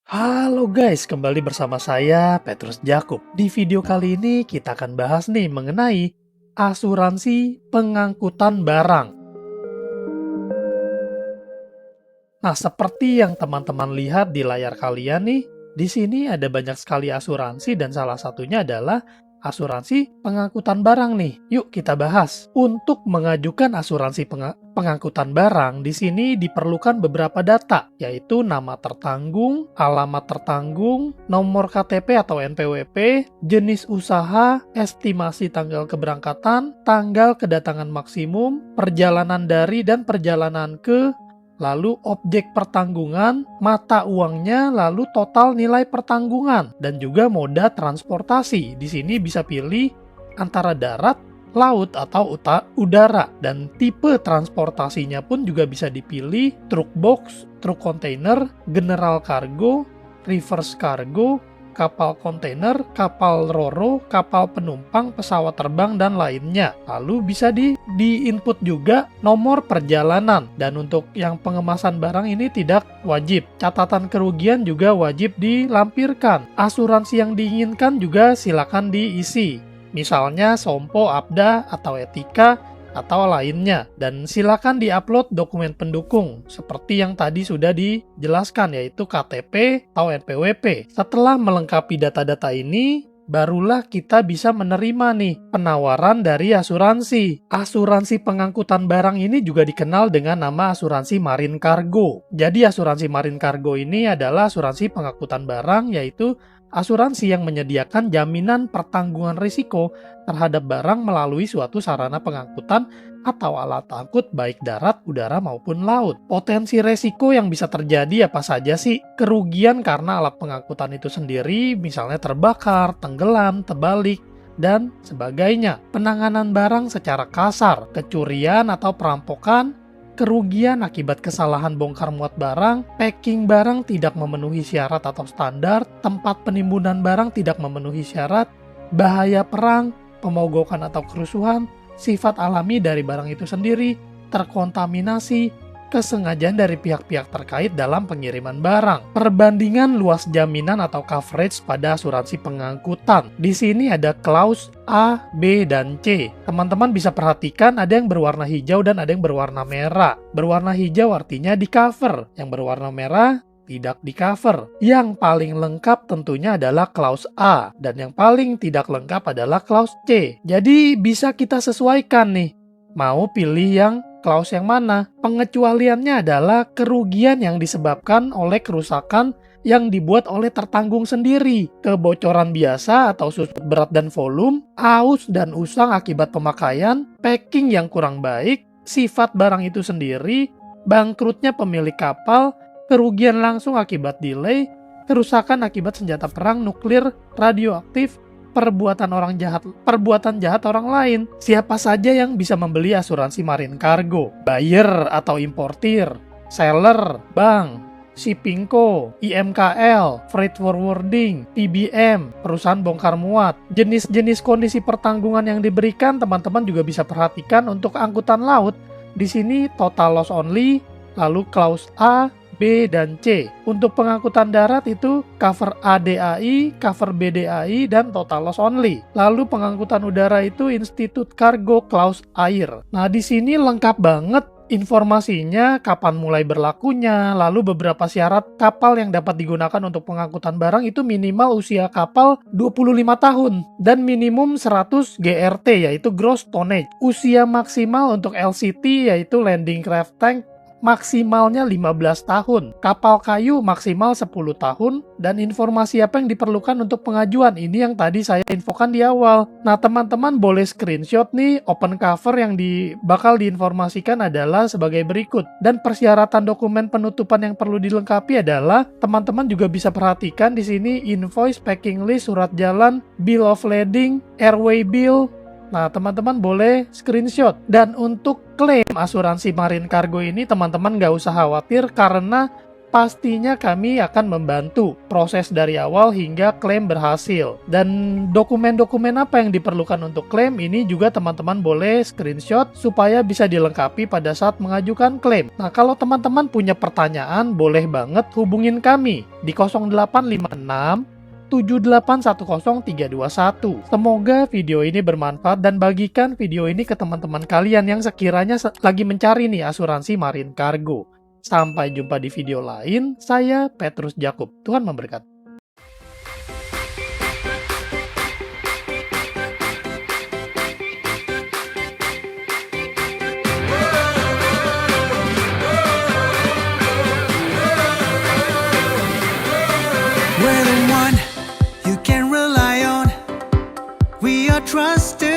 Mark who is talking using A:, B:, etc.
A: Halo guys, kembali bersama saya Petrus Jakub. Di video kali ini kita akan bahas nih mengenai asuransi pengangkutan barang. Nah, seperti yang teman-teman lihat di layar kalian nih, di sini ada banyak sekali asuransi dan salah satunya adalah asuransi pengangkutan barang nih. Yuk kita bahas. Untuk mengajukan asuransi pengangkutan barang, di sini diperlukan beberapa data, yaitu nama tertanggung, alamat tertanggung, nomor KTP atau NPWP, jenis usaha, estimasi tanggal keberangkatan, tanggal kedatangan maksimum, perjalanan dari dan perjalanan ke, lalu objek pertanggungan, mata uangnya, lalu total nilai pertanggungan, dan juga moda transportasi. Di sini bisa pilih antara darat, laut, atau udara. Dan tipe transportasinya pun juga bisa dipilih truk box, truk kontainer, general cargo, reverse cargo, kapal kontainer, kapal ro-ro, kapal penumpang, pesawat terbang, dan lainnya. Lalu bisa di-input juga nomor perjalanan. Dan untuk yang pengemasan barang ini tidak wajib. Catatan kerugian juga wajib dilampirkan. Asuransi yang diinginkan juga silakan diisi. Misalnya Sompo, Abda, atau Etika, atau lainnya. Dan silakan diupload dokumen pendukung seperti yang tadi sudah dijelaskan, yaitu KTP atau NPWP. Setelah melengkapi data-data ini, barulah kita bisa menerima nih penawaran dari asuransi. Asuransi pengangkutan barang ini juga dikenal dengan nama asuransi marine cargo. Jadi asuransi marine cargo ini adalah asuransi pengangkutan barang, yaitu asuransi yang menyediakan jaminan pertanggungan risiko terhadap barang melalui suatu sarana pengangkutan atau alat angkut baik darat, udara maupun laut. Potensi resiko yang bisa terjadi apa saja sih? Kerugian karena alat pengangkutan itu sendiri, misalnya terbakar, tenggelam, terbalik, dan sebagainya. Penanganan barang secara kasar, kecurian atau perampokan, kerugian akibat kesalahan bongkar muat barang, packing barang tidak memenuhi syarat atau standar, tempat penimbunan barang tidak memenuhi syarat, bahaya perang, pemogokan atau kerusuhan, sifat alami dari barang itu sendiri, terkontaminasi, kesengajaan dari pihak-pihak terkait dalam pengiriman barang. Perbandingan luas jaminan atau coverage pada asuransi pengangkutan. Di sini ada klaus A, B, dan C. Teman-teman bisa perhatikan ada yang berwarna hijau dan ada yang berwarna merah. Berwarna hijau artinya di cover, yang berwarna merah tidak di cover. Yang paling lengkap tentunya adalah klaus A, dan yang paling tidak lengkap adalah klaus C. Jadi bisa kita sesuaikan nih, mau pilih yang klaus yang mana? Pengecualiannya adalah kerugian yang disebabkan oleh kerusakan yang dibuat oleh tertanggung sendiri, kebocoran biasa atau susut berat dan volume, aus dan usang akibat pemakaian, packing yang kurang baik, sifat barang itu sendiri, bangkrutnya pemilik kapal, kerugian langsung akibat delay, kerusakan akibat senjata perang, nuklir, radioaktif, perbuatan jahat orang lain. Siapa saja yang bisa membeli asuransi marine cargo? Buyer atau importir, seller, bank, shipping co, IMKL, freight forwarding, PBM, perusahaan bongkar muat. Jenis-jenis kondisi pertanggungan yang diberikan teman-teman juga bisa perhatikan. Untuk angkutan laut, di sini total loss only, lalu klaus A, B, dan C. Untuk pengangkutan darat itu cover ADAI, cover BDAI, dan total loss only. Lalu pengangkutan udara itu Institute Cargo Clause Air. Nah, di sini lengkap banget informasinya, kapan mulai berlakunya, lalu beberapa syarat kapal yang dapat digunakan untuk pengangkutan barang itu minimal usia kapal 25 tahun dan minimum 100 GRT yaitu gross tonnage. Usia maksimal untuk LCT yaitu landing craft tank maksimalnya 15 tahun, kapal kayu maksimal 10 tahun, dan informasi apa yang diperlukan untuk pengajuan ini yang tadi saya infokan di awal. Nah, teman-teman boleh screenshot nih, open cover yang bakal diinformasikan adalah sebagai berikut. Dan persyaratan dokumen penutupan yang perlu dilengkapi adalah teman-teman juga bisa perhatikan di sini invoice, packing list, surat jalan, bill of lading, airway bill. Nah, teman-teman boleh screenshot. Dan untuk klaim asuransi marine cargo ini, teman-teman nggak usah khawatir karena pastinya kami akan membantu proses dari awal hingga klaim berhasil. Dan dokumen-dokumen apa yang diperlukan untuk klaim ini juga teman-teman boleh screenshot supaya bisa dilengkapi pada saat mengajukan klaim. Nah, kalau teman-teman punya pertanyaan, boleh banget hubungin kami di 0856 7810321. Semoga video ini bermanfaat dan bagikan video ini ke teman-teman kalian yang sekiranya lagi mencari nih asuransi marine cargo. Sampai jumpa di video lain, saya Petrus Jakub. Tuhan memberkati.
B: We're the one you can rely on. We are trusted.